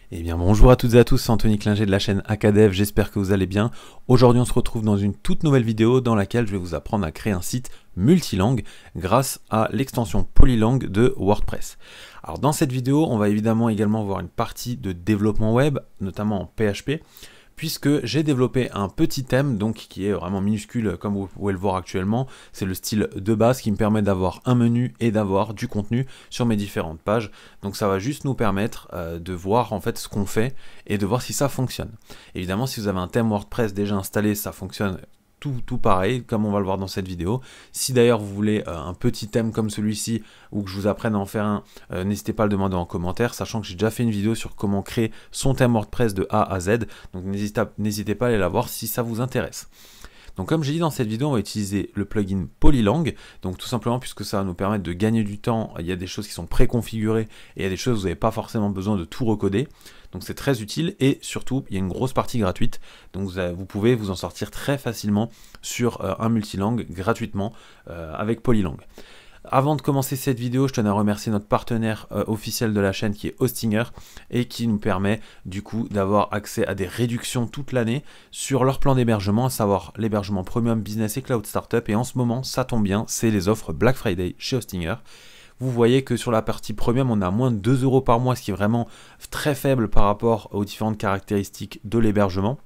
Eh bien bonjour à toutes et à tous, c'est Anthony Klinger de la chaîne Acadev, j'espère que vous allez bien. Aujourd'hui on se retrouve dans une toute nouvelle vidéo dans laquelle je vais vous apprendre à créer un site multilingue grâce à l'extension Polylang de WordPress. Alors dans cette vidéo on va évidemment également voir une partie de développement web, notamment en PHP, puisque j'ai développé un petit thème donc qui est vraiment minuscule comme vous pouvez le voir actuellement. C'est le style de base qui me permet d'avoir un menu et d'avoir du contenu sur mes différentes pages. Donc ça va juste nous permettre de voir en fait ce qu'on fait et de voir si ça fonctionne. Évidemment, si vous avez un thème WordPress déjà installé, ça fonctionne tout pareil, comme on va le voir dans cette vidéo. Si d'ailleurs vous voulez un petit thème comme celui-ci, ou que je vous apprenne à en faire un, n'hésitez pas à le demander en commentaire, sachant que j'ai déjà fait une vidéo sur comment créer son thème WordPress de A à Z, donc n'hésitez pas à aller la voir si ça vous intéresse. Donc comme j'ai dit dans cette vidéo, on va utiliser le plugin Polylang, donc tout simplement puisque ça va nous permettre de gagner du temps, il y a des choses qui sont préconfigurées et il y a des choses où vous n'avez pas forcément besoin de tout recoder, donc c'est très utile et surtout il y a une grosse partie gratuite, donc vous pouvez vous en sortir très facilement sur un multilangue gratuitement avec Polylang. Avant de commencer cette vidéo, je tenais à remercier notre partenaire officiel de la chaîne qui est Hostinger et qui nous permet du coup d'avoir accès à des réductions toute l'année sur leur plan d'hébergement, à savoir l'hébergement Premium, Business et Cloud Startup. Et en ce moment, ça tombe bien, c'est les offres Black Friday chez Hostinger. Vous voyez que sur la partie Premium, on a moins de 2 € par mois, ce qui est vraiment très faible par rapport aux différentes caractéristiques de l'hébergement.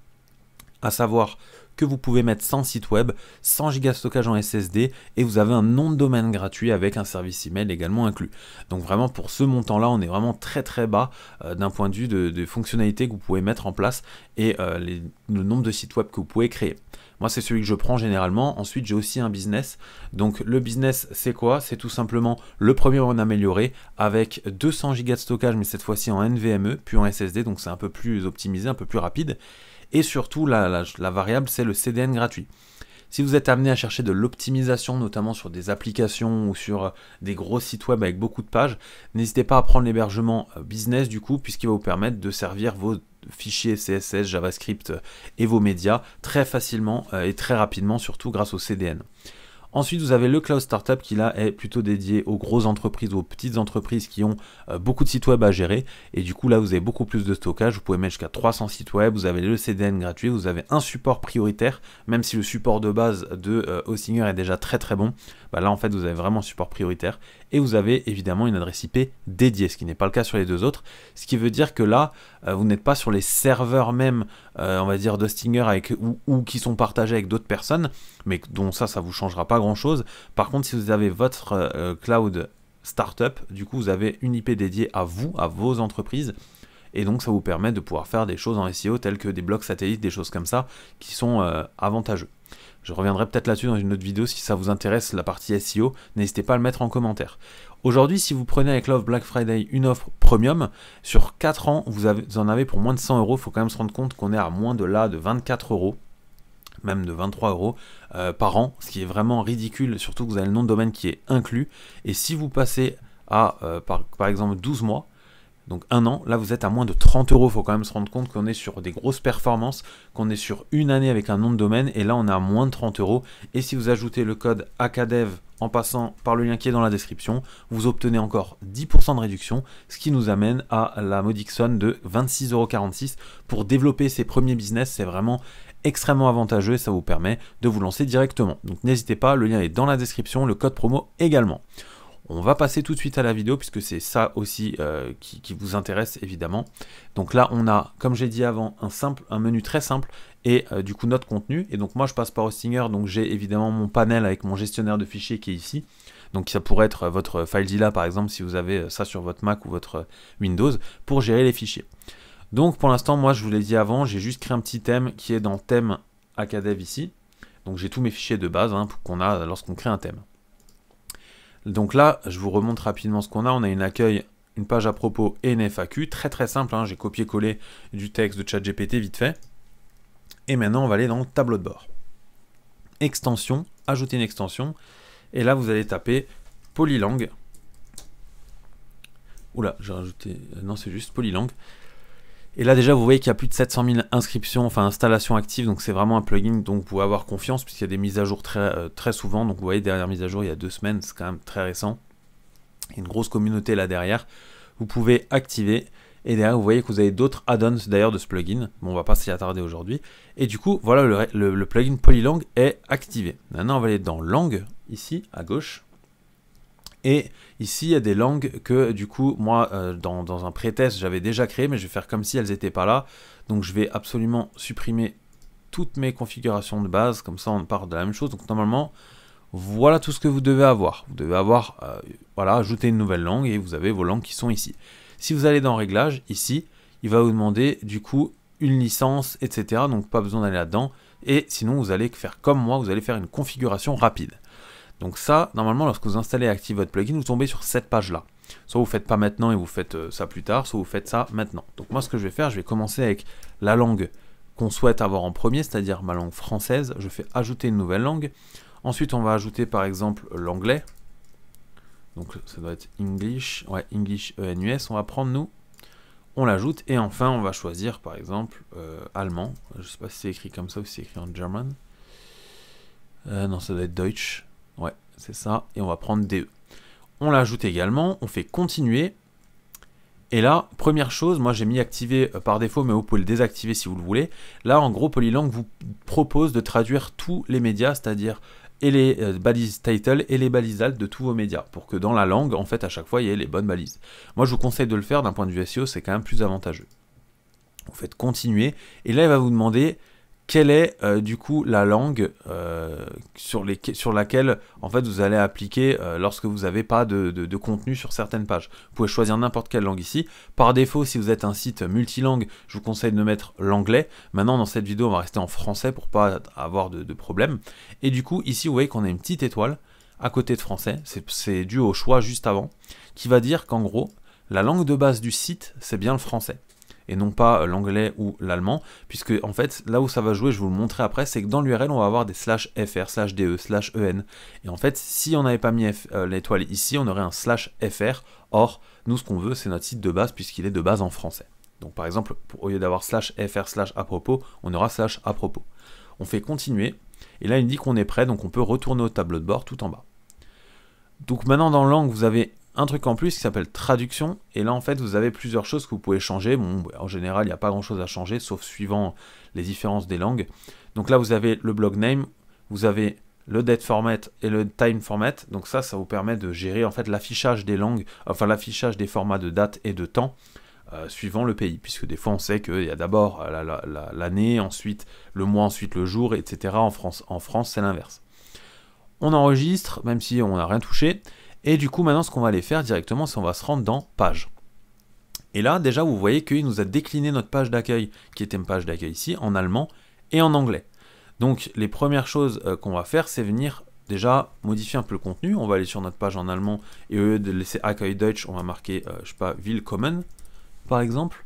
À savoir que vous pouvez mettre 100 sites web, 100 Go de stockage en SSD et vous avez un nom de domaine gratuit avec un service email également inclus. Donc vraiment pour ce montant là on est vraiment très bas d'un point de vue de fonctionnalités que vous pouvez mettre en place et le nombre de sites web que vous pouvez créer. Moi c'est celui que je prends généralement. Ensuite j'ai aussi un business. Donc le business c'est quoi? C'est tout simplement le premier en amélioré avec 200 Go de stockage mais cette fois-ci en NVMe puis en SSD, donc c'est un peu plus optimisé, un peu plus rapide. Et surtout, la variable, c'est le CDN gratuit. Si vous êtes amené à chercher de l'optimisation, notamment sur des applications ou sur des gros sites web avec beaucoup de pages, n'hésitez pas à prendre l'hébergement business du coup, puisqu'il va vous permettre de servir vos fichiers CSS, JavaScript et vos médias très facilement et très rapidement, surtout grâce au CDN. Ensuite, vous avez le Cloud Startup qui là est plutôt dédié aux grosses entreprises, aux petites entreprises qui ont beaucoup de sites web à gérer. Et du coup, là, vous avez beaucoup plus de stockage. Vous pouvez mettre jusqu'à 300 sites web. Vous avez le CDN gratuit. Vous avez un support prioritaire. Même si le support de base de Hostinger est déjà très bon, bah là, en fait, vous avez vraiment un support prioritaire. Et vous avez évidemment une adresse IP dédiée, ce qui n'est pas le cas sur les deux autres. Ce qui veut dire que là, vous n'êtes pas sur les serveurs même, on va dire, d'Hostinger ou qui sont partagés avec d'autres personnes, mais dont ça vous changera pas grand chose. Par contre, si vous avez votre cloud startup, du coup vous avez une IP dédiée à vous, à vos entreprises, et donc ça vous permet de pouvoir faire des choses en SEO telles que des blogs satellites, des choses comme ça qui sont avantageux. Je reviendrai peut-être là-dessus dans une autre vidéo si ça vous intéresse, la partie SEO, n'hésitez pas à le mettre en commentaire. Aujourd'hui, si vous prenez avec l'offre Black Friday une offre premium, sur 4 ans, vous en avez pour moins de 100 €. Il faut quand même se rendre compte qu'on est à moins de 24 €. Même de 23 € par an, ce qui est vraiment ridicule, surtout que vous avez le nom de domaine qui est inclus. Et si vous passez à, par exemple, 12 mois, donc un an, là vous êtes à moins de 30 €. Il faut quand même se rendre compte qu'on est sur des grosses performances, qu'on est sur une année avec un nom de domaine, et là on est à moins de 30 €. Et si vous ajoutez le code ACADEV en passant par le lien qui est dans la description, vous obtenez encore 10% de réduction, ce qui nous amène à la modique somme de 26,46 € pour développer ses premiers business. C'est vraiment extrêmement avantageux et ça vous permet de vous lancer directement. Donc n'hésitez pas, le lien est dans la description, le code promo également. On va passer tout de suite à la vidéo puisque c'est ça aussi qui vous intéresse évidemment. Donc là on a, comme j'ai dit avant, un menu très simple et du coup notre contenu. Et donc moi je passe par Hostinger, donc j'ai évidemment mon panel avec mon gestionnaire de fichiers qui est ici. Donc ça pourrait être votre FileZilla par exemple si vous avez ça sur votre Mac ou votre Windows pour gérer les fichiers. Donc pour l'instant, moi je vous l'ai dit avant, j'ai juste créé un petit thème qui est dans thème Acadev ici. Donc j'ai tous mes fichiers de base qu'on a lorsqu'on crée un thème. Donc là, je vous remontre rapidement ce qu'on a. On a une accueil, une page à propos et une FAQ. Très simple, j'ai copié-collé du texte de ChatGPT vite fait. Et maintenant, on va aller dans le tableau de bord. Extension, ajouter une extension. Et là, vous allez taper Polylang. Oula, j'ai rajouté... Non, c'est juste Polylang. Et là déjà vous voyez qu'il y a plus de 700 000 inscriptions, enfin installations actives, donc c'est vraiment un plugin dont vous pouvez avoir confiance puisqu'il y a des mises à jour très souvent. Donc vous voyez, dernière mise à jour il y a 2 semaines, c'est quand même très récent. Il y a une grosse communauté là derrière. Vous pouvez activer Et derrière, vous voyez que vous avez d'autres add-ons d'ailleurs de ce plugin. Bon, on va pas s'y attarder aujourd'hui. Et du coup, voilà, le plugin Polylang est activé. Maintenant, on va aller dans langue, ici, à gauche. Et ici, il y a des langues que, du coup, moi, dans un pré-test, j'avais déjà créé, mais je vais faire comme si elles n'étaient pas là. Donc, je vais absolument supprimer toutes mes configurations de base. Comme ça, on part de la même chose. Donc, normalement, voilà tout ce que vous devez avoir. Vous devez avoir, voilà, ajouter une nouvelle langue et vous avez vos langues qui sont ici. Si vous allez dans Réglages, ici, il va vous demander du coup une licence, etc. Donc pas besoin d'aller là-dedans. Et sinon, vous allez faire comme moi, vous allez faire une configuration rapide. Donc ça, normalement, lorsque vous installez et activez votre plugin, vous tombez sur cette page-là. Soit vous ne faites pas maintenant et vous faites ça plus tard, soit vous faites ça maintenant. Donc moi, ce que je vais faire, je vais commencer avec la langue qu'on souhaite avoir en premier, c'est-à-dire ma langue française. Je fais ajouter une nouvelle langue. Ensuite, on va ajouter par exemple l'anglais. Donc ça doit être English, ouais, English ENUS, on va prendre nous, on l'ajoute, et enfin on va choisir par exemple allemand, je sais pas si c'est écrit comme ça ou si c'est écrit en German, non ça doit être Deutsch, ouais c'est ça, et on va prendre DE. On l'ajoute également, on fait continuer, et là, première chose, moi j'ai mis activer par défaut, mais vous pouvez le désactiver si vous le voulez, là en gros Polylang vous propose de traduire tous les médias, c'est-à-dire et les balises title et les balises alt de tous vos médias, pour que dans la langue, en fait, à chaque fois, il y ait les bonnes balises. Moi, je vous conseille de le faire d'un point de vue SEO, c'est quand même plus avantageux. Vous faites continuer, et là, il va vous demander quelle est, du coup, la langue sur laquelle, en fait, vous allez appliquer lorsque vous n'avez pas de contenu sur certaines pages. Vous pouvez choisir n'importe quelle langue ici. Par défaut, si vous êtes un site multilangue, je vous conseille de mettre l'anglais. Maintenant, dans cette vidéo, on va rester en français pour pas avoir de problème. Et du coup, ici, vous voyez qu'on a une petite étoile à côté de français. C'est dû au choix juste avant, qui va dire qu'en gros, la langue de base du site, c'est bien le français. Et non pas l'anglais ou l'allemand, puisque en fait, là où ça va jouer, je vais vous le montrer après, c'est que dans l'URL, on va avoir des /fr, /de, /en. Et en fait, si on n'avait pas mis l'étoile ici, on aurait un /fr. Or, nous, ce qu'on veut, c'est notre site de base, puisqu'il est de base en français. Donc par exemple, au lieu d'avoir /fr /apropos, on aura /apropos. On fait continuer, et là, il dit qu'on est prêt, donc on peut retourner au tableau de bord tout en bas. Donc maintenant, dans langue, vous avez un truc en plus qui s'appelle traduction, et là en fait vous avez plusieurs choses que vous pouvez changer. Bon, en général il n'y a pas grand chose à changer sauf suivant les différences des langues. Donc là vous avez le blog name, vous avez le date format et le time format, donc ça vous permet de gérer en fait l'affichage des langues, enfin l'affichage des formats de date et de temps suivant le pays, puisque des fois on sait qu'il y a d'abord l'année, ensuite le mois, ensuite le jour, etc. En France c'est l'inverse. On enregistre même si on n'a rien touché. Et du coup, maintenant, ce qu'on va aller faire directement, c'est qu'on va se rendre dans Page. Et là, déjà, vous voyez qu'il nous a décliné notre page d'accueil, qui était une page d'accueil ici, en allemand et en anglais. Donc, les premières choses qu'on va faire, c'est venir déjà modifier un peu le contenu. On va aller sur notre page en allemand, et au lieu de laisser Accueil Deutsch, on va marquer, je sais pas, Willkommen, par exemple.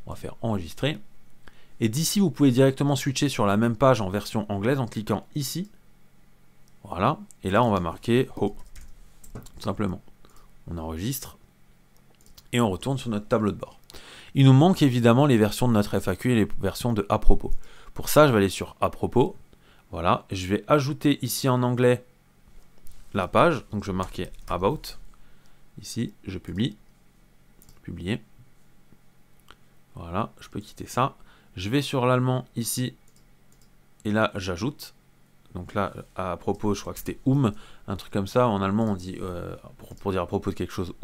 On va faire enregistrer. Et d'ici, vous pouvez directement switcher sur la même page en version anglaise en cliquant ici. Voilà. Et là, on va marquer Ho. Tout simplement, on enregistre et on retourne sur notre tableau de bord. Il nous manque évidemment les versions de notre FAQ et les versions de à propos. Pour ça, je vais aller sur à propos. Voilà, je vais ajouter ici en anglais la page. Donc je vais marquer about. Ici, je publie. Publier. Voilà, je peux quitter ça. Je vais sur l'allemand ici. Et là, j'ajoute. Donc là, à propos, je crois que c'était un truc comme ça. En allemand, on dit, pour dire à propos de quelque chose,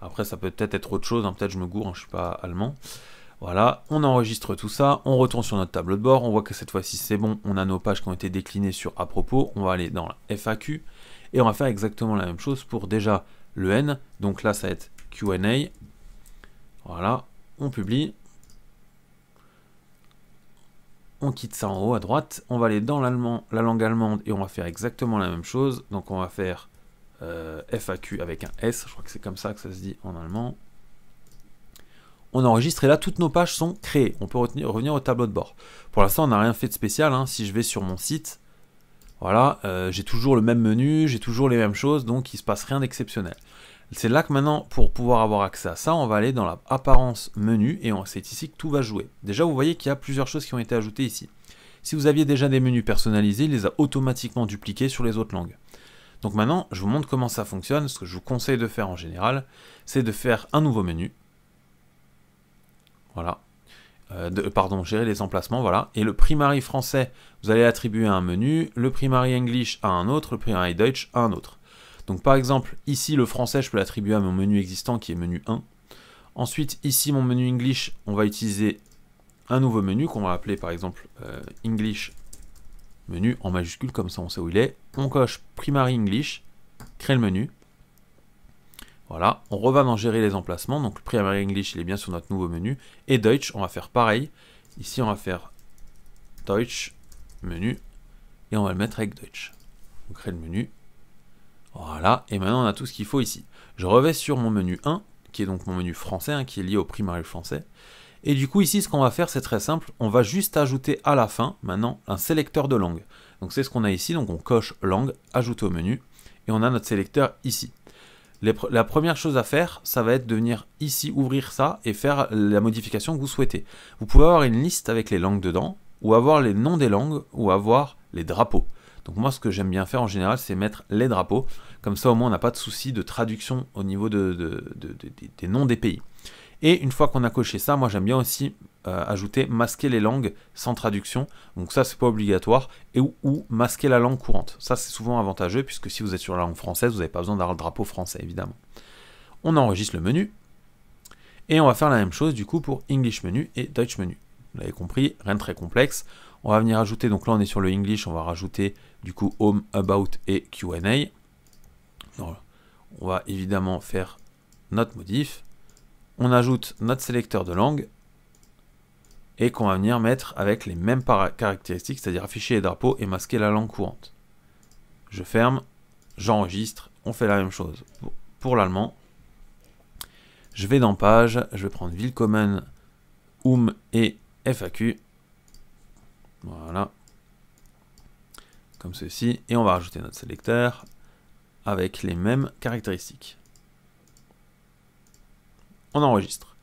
Après, ça peut peut-être être autre chose, hein, peut-être je me gourre, hein, je ne suis pas allemand. Voilà, on enregistre tout ça, on retourne sur notre tableau de bord, on voit que cette fois-ci c'est bon, on a nos pages qui ont été déclinées sur à propos, on va aller dans la FAQ, et on va faire exactement la même chose pour déjà le N, donc là ça va être Q&A. Voilà, on publie. On quitte ça en haut à droite, on va aller dans l'allemand, la langue allemande, et on va faire exactement la même chose. Donc on va faire FAQ avec un S, je crois que c'est comme ça que ça se dit en allemand. On enregistre et là toutes nos pages sont créées. On peut revenir au tableau de bord. Pour l'instant on n'a rien fait de spécial, hein. Si je vais sur mon site, voilà, j'ai toujours le même menu, j'ai toujours les mêmes choses, donc il ne se passe rien d'exceptionnel. C'est là que maintenant, pour pouvoir avoir accès à ça, on va aller dans la apparence menu et c'est ici que tout va jouer. Déjà, vous voyez qu'il y a plusieurs choses qui ont été ajoutées ici. Si vous aviez déjà des menus personnalisés, il les a automatiquement dupliqués sur les autres langues. Donc maintenant, je vous montre comment ça fonctionne. Ce que je vous conseille de faire en général, c'est de faire un nouveau menu. Voilà. Pardon, gérer les emplacements, voilà. Et le primary français, vous allez attribuer à un menu, le primary English à un autre, le primary Deutsch à un autre. Donc par exemple, ici le français, je peux l'attribuer à mon menu existant qui est menu 1. Ensuite, ici mon menu English, on va utiliser un nouveau menu qu'on va appeler par exemple English menu en majuscule, comme ça on sait où il est. On coche primary English, crée le menu. Voilà, on revient dans gérer les emplacements, donc le primary English il est bien sur notre nouveau menu, et Deutsch, on va faire pareil, ici on va faire Deutsch, menu, et on va le mettre avec Deutsch. On crée le menu, voilà, et maintenant on a tout ce qu'il faut ici. Je reviens sur mon menu 1, qui est donc mon menu français, hein, qui est lié au primary français, et du coup ici ce qu'on va faire c'est très simple, on va juste ajouter à la fin, maintenant, un sélecteur de langue. Donc c'est ce qu'on a ici, donc on coche langue, ajouter au menu, et on a notre sélecteur ici. La première chose à faire, ça va être de venir ici ouvrir ça et faire la modification que vous souhaitez. Vous pouvez avoir une liste avec les langues dedans, ou avoir les noms des langues, ou avoir les drapeaux. Donc moi ce que j'aime bien faire en général c'est mettre les drapeaux, comme ça au moins on n'a pas de souci de traduction au niveau des noms des pays. Et une fois qu'on a coché ça, moi j'aime bien aussi ajouter masquer les langues sans traduction, donc ça c'est pas obligatoire, et ou masquer la langue courante. Ça c'est souvent avantageux puisque si vous êtes sur la langue française, vous n'avez pas besoin d'avoir le drapeau français évidemment. On enregistre le menu, et on va faire la même chose du coup pour English menu et Deutsch menu. Vous l'avez compris, rien de très complexe. On va venir ajouter, donc là on est sur le English, on va rajouter du coup Home, About et Q&A. On va évidemment faire notre modif. On ajoute notre sélecteur de langue et qu'on va venir mettre avec les mêmes caractéristiques, c'est-à-dire afficher les drapeaux et masquer la langue courante. Je ferme, j'enregistre, on fait la même chose pour l'allemand. Je vais dans page, je vais prendre Willkommen, et FAQ. Voilà. Comme ceci. Et on va rajouter notre sélecteur avec les mêmes caractéristiques. On enregistre.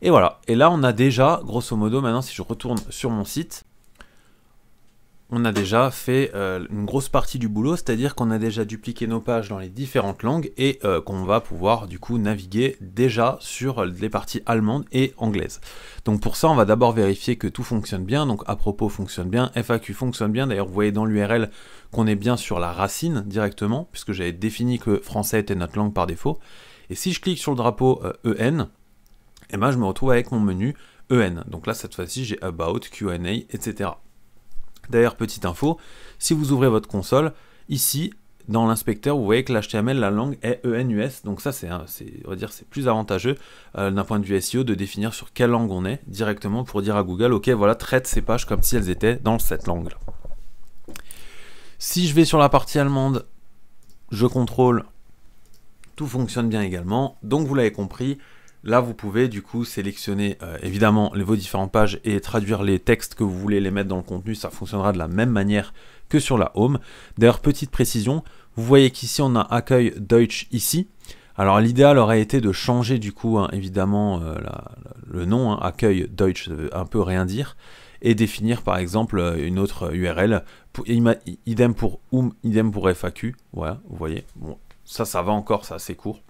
Et voilà. Et là, on a déjà, grosso modo, maintenant, si je retourne sur mon site, on a déjà fait une grosse partie du boulot, c'est-à-dire qu'on a déjà dupliqué nos pages dans les différentes langues et qu'on va pouvoir, du coup, naviguer déjà sur les parties allemandes et anglaises. Donc pour ça, on va d'abord vérifier que tout fonctionne bien. Donc à propos fonctionne bien, FAQ fonctionne bien. D'ailleurs, vous voyez dans l'URL qu'on est bien sur la racine directement, puisque j'avais défini que français était notre langue par défaut. Et si je clique sur le drapeau EN, eh ben, je me retrouve avec mon menu EN. Donc là, cette fois-ci, j'ai About, Q&A, etc. D'ailleurs, petite info, si vous ouvrez votre console, ici, dans l'inspecteur, vous voyez que l'HTML, la langue est ENUS. Donc ça, on va dire, c'est plus avantageux d'un point de vue SEO de définir sur quelle langue on est directement pour dire à Google, ok, voilà, traite ces pages comme si elles étaient dans cette langue-là. Si je vais sur la partie allemande, je contrôle, tout fonctionne bien également. Donc vous l'avez compris, là vous pouvez du coup sélectionner évidemment vos différentes pages et traduire les textes que vous voulez les mettre dans le contenu. Ça fonctionnera de la même manière que sur la home. D'ailleurs, petite précision, vous voyez qu'ici on a accueil Deutsch ici. Alors l'idéal aurait été de changer du coup évidemment le nom, accueil Deutsch, ça veut un peu rien dire, et définir par exemple une autre URL, idem pour idem pour FAQ, voilà, vous voyez, bon, ça va encore, c'est assez court,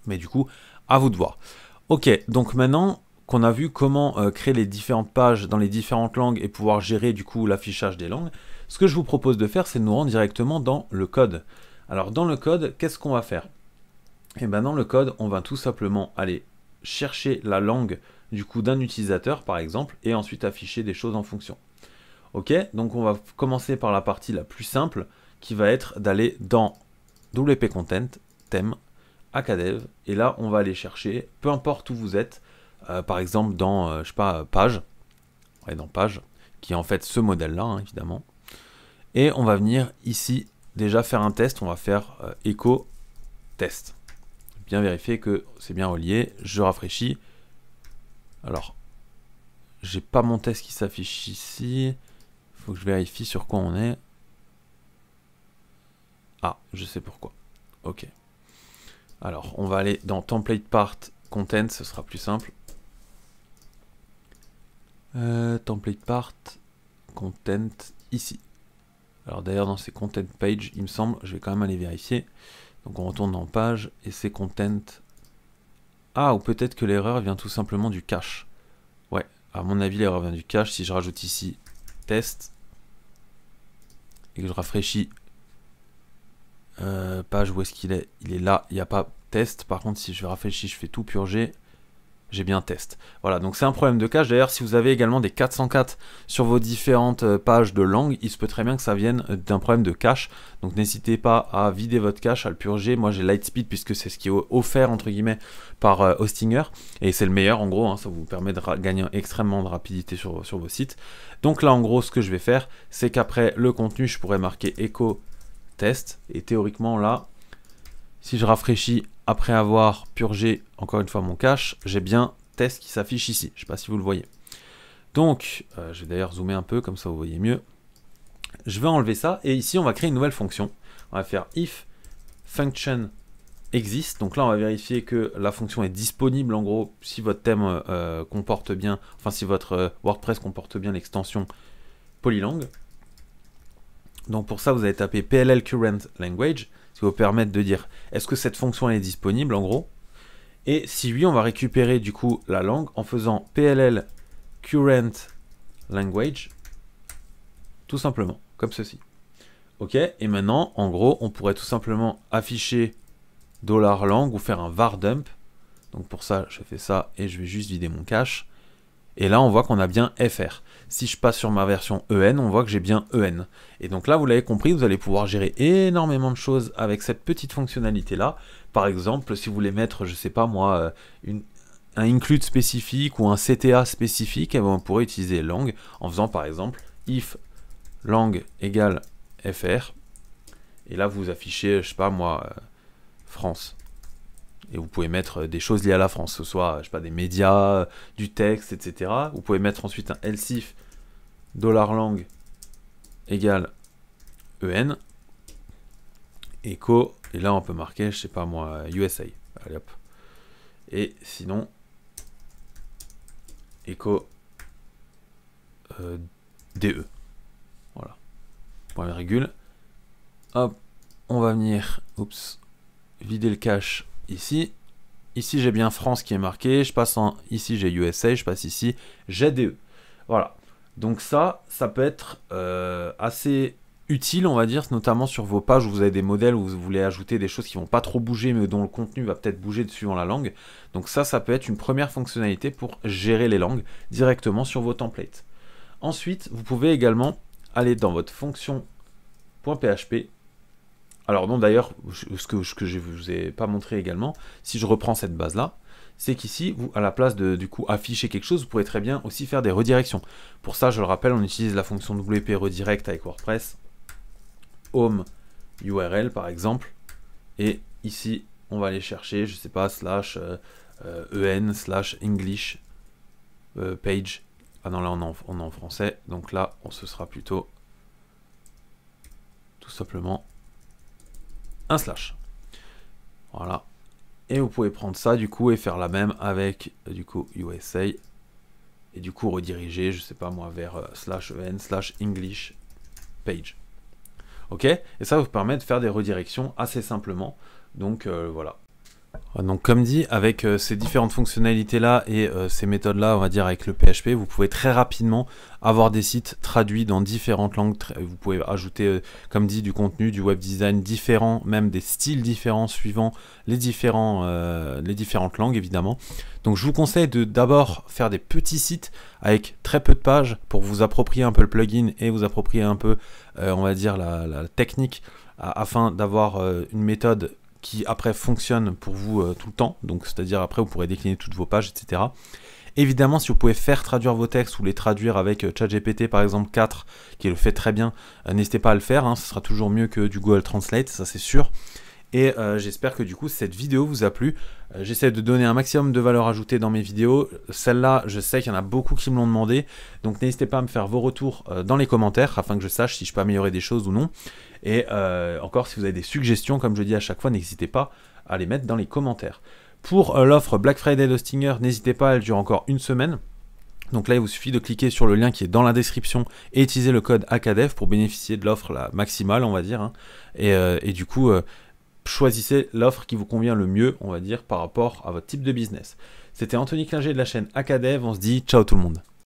mais du coup, à vous de voir. Ok, donc maintenant qu'on a vu comment créer les différentes pages dans les différentes langues et pouvoir gérer du coup l'affichage des langues, ce que je vous propose de faire, c'est de nous rendre directement dans le code. Alors dans le code, qu'est-ce qu'on va faire? Et bien dans le code, on va tout simplement aller chercher la langue du coup d'un utilisateur par exemple, et ensuite afficher des choses en fonction. Ok, donc on va commencer par la partie la plus simple, qui va être d'aller dans WP Content, thème, Acadev, et là on va aller chercher, peu importe où vous êtes, par exemple dans, je sais pas, page, ouais, dans page, qui est en fait ce modèle-là, évidemment, et on va venir ici déjà faire un test, on va faire echo test. Bien vérifier que c'est bien relié, je rafraîchis. Alors, j'ai pas mon test qui s'affiche ici, il faut que je vérifie sur quoi on est. Ah, je sais pourquoi. Ok. Alors, on va aller dans template part content, ce sera plus simple. Template part content ici. Alors d'ailleurs dans ces content page, il me semble, je vais quand même aller vérifier. Donc on retourne dans page et c'est content. Ah, ou peut-être que l'erreur vient tout simplement du cache. À mon avis, l'erreur vient du cache. Si je rajoute ici test et que je rafraîchis page, où est-ce qu'il est? Il est là, il n'y a pas test. Par contre, si je rafraîchis, je fais tout purger, j'ai bien test. Voilà, donc c'est un problème de cache. D'ailleurs, si vous avez également des 404 sur vos différentes pages de langue, il se peut très bien que ça vienne d'un problème de cache. Donc n'hésitez pas à vider votre cache, à le purger. Moi j'ai Lightspeed puisque c'est ce qui est offert entre guillemets par Hostinger. Et c'est le meilleur en gros, hein, ça vous permet de gagner extrêmement de rapidité sur vos sites. Donc là en gros ce que je vais faire, c'est qu'après le contenu, je pourrais marquer echo test. Et théoriquement là, si je rafraîchis après avoir purgé encore une fois mon cache, j'ai bien test qui s'affiche ici. Je ne sais pas si vous le voyez. Donc, je vais d'ailleurs zoomer un peu, comme ça vous voyez mieux. Je vais enlever ça, et ici on va créer une nouvelle fonction. On va faire if function existe. Donc là on va vérifier que la fonction est disponible, en gros, si votre thème comporte bien, enfin si votre WordPress comporte bien l'extension Polylang. Donc pour ça vous allez taper PLL current language, ce qui va vous permettre de dire est-ce que cette fonction est disponible en gros. Et si oui, on va récupérer du coup la langue en faisant PLL current language, tout simplement, comme ceci. Ok, et maintenant, en gros, on pourrait tout simplement afficher $lang ou faire un var dump. Donc pour ça, je fais ça et je vais juste vider mon cache. Et là, on voit qu'on a bien FR. Si je passe sur ma version EN, on voit que j'ai bien EN. Et donc là, vous l'avez compris, vous allez pouvoir gérer énormément de choses avec cette petite fonctionnalité-là. Par exemple, si vous voulez mettre, je sais pas moi, un include spécifique ou un CTA spécifique, et bien on pourrait utiliser lang en faisant par exemple if lang égale fr. Et là, vous affichez, je sais pas moi, France. Et vous pouvez mettre des choses liées à la France, que ce soit, je sais pas, des médias, du texte, etc. Vous pouvez mettre ensuite un else if $lang égale en, echo, et là on peut marquer, je sais pas moi, USA. Allez hop. Et sinon, echo DE. Voilà. Point virgule. Hop, on va venir, oups, vider le cache ici. Ici j'ai bien France qui est marqué, je passe en ici j'ai USA, je passe ici j'ai DE. Voilà. Donc ça peut être assez utile, on va dire, notamment sur vos pages où vous avez des modèles où vous voulez ajouter des choses qui vont pas trop bouger mais dont le contenu va peut-être bouger suivant la langue. Donc ça peut être une première fonctionnalité pour gérer les langues directement sur vos templates. Ensuite, vous pouvez également aller dans votre fonction.php. Alors non, d'ailleurs, ce que je ne vous ai pas montré également, si je reprends cette base-là, c'est qu'ici, vous, à la place de du coup afficher quelque chose, vous pourrez très bien aussi faire des redirections. Pour ça, je le rappelle, on utilise la fonction WP redirect avec WordPress, home URL par exemple, et ici, on va aller chercher, je sais pas, slash en slash English page. Ah non, là on est en français, donc là, ce sera plutôt tout simplement un slash. Voilà. Et vous pouvez prendre ça du coup et faire la même avec du coup USA et du coup rediriger, je sais pas moi, vers slash en slash English page. Ok, et ça vous permet de faire des redirections assez simplement. Donc voilà. Donc comme dit, avec ces différentes fonctionnalités là et ces méthodes là, on va dire avec le PHP, vous pouvez très rapidement avoir des sites traduits dans différentes langues. Vous pouvez ajouter, comme dit, du contenu, du web design différent, même des styles différents suivant les différentes langues évidemment. Donc je vous conseille de d'abord faire des petits sites avec très peu de pages pour vous approprier un peu le plugin et vous approprier un peu, on va dire, la technique afin d'avoir une méthode qui après fonctionne pour vous tout le temps, donc c'est-à-dire après vous pourrez décliner toutes vos pages, etc. Évidemment, si vous pouvez faire traduire vos textes ou les traduire avec ChatGPT par exemple 4, qui le fait très bien, n'hésitez pas à le faire, hein, ce sera toujours mieux que du Google Translate, ça c'est sûr. Et j'espère que du coup cette vidéo vous a plu. J'essaie de donner un maximum de valeur ajoutée dans mes vidéos. Celle-là, je sais qu'il y en a beaucoup qui me l'ont demandé. Donc n'hésitez pas à me faire vos retours dans les commentaires afin que je sache si je peux améliorer des choses ou non. Et encore, si vous avez des suggestions, comme je dis à chaque fois, n'hésitez pas à les mettre dans les commentaires. Pour l'offre Black Friday d'Hostinger, n'hésitez pas, elle dure encore une semaine. Donc là, il vous suffit de cliquer sur le lien qui est dans la description et utiliser le code ACADEV pour bénéficier de l'offre maximale, on va dire. Hein. Et du coup, choisissez l'offre qui vous convient le mieux, on va dire, par rapport à votre type de business. C'était Anthony Klinger de la chaîne ACADEV. On se dit ciao tout le monde.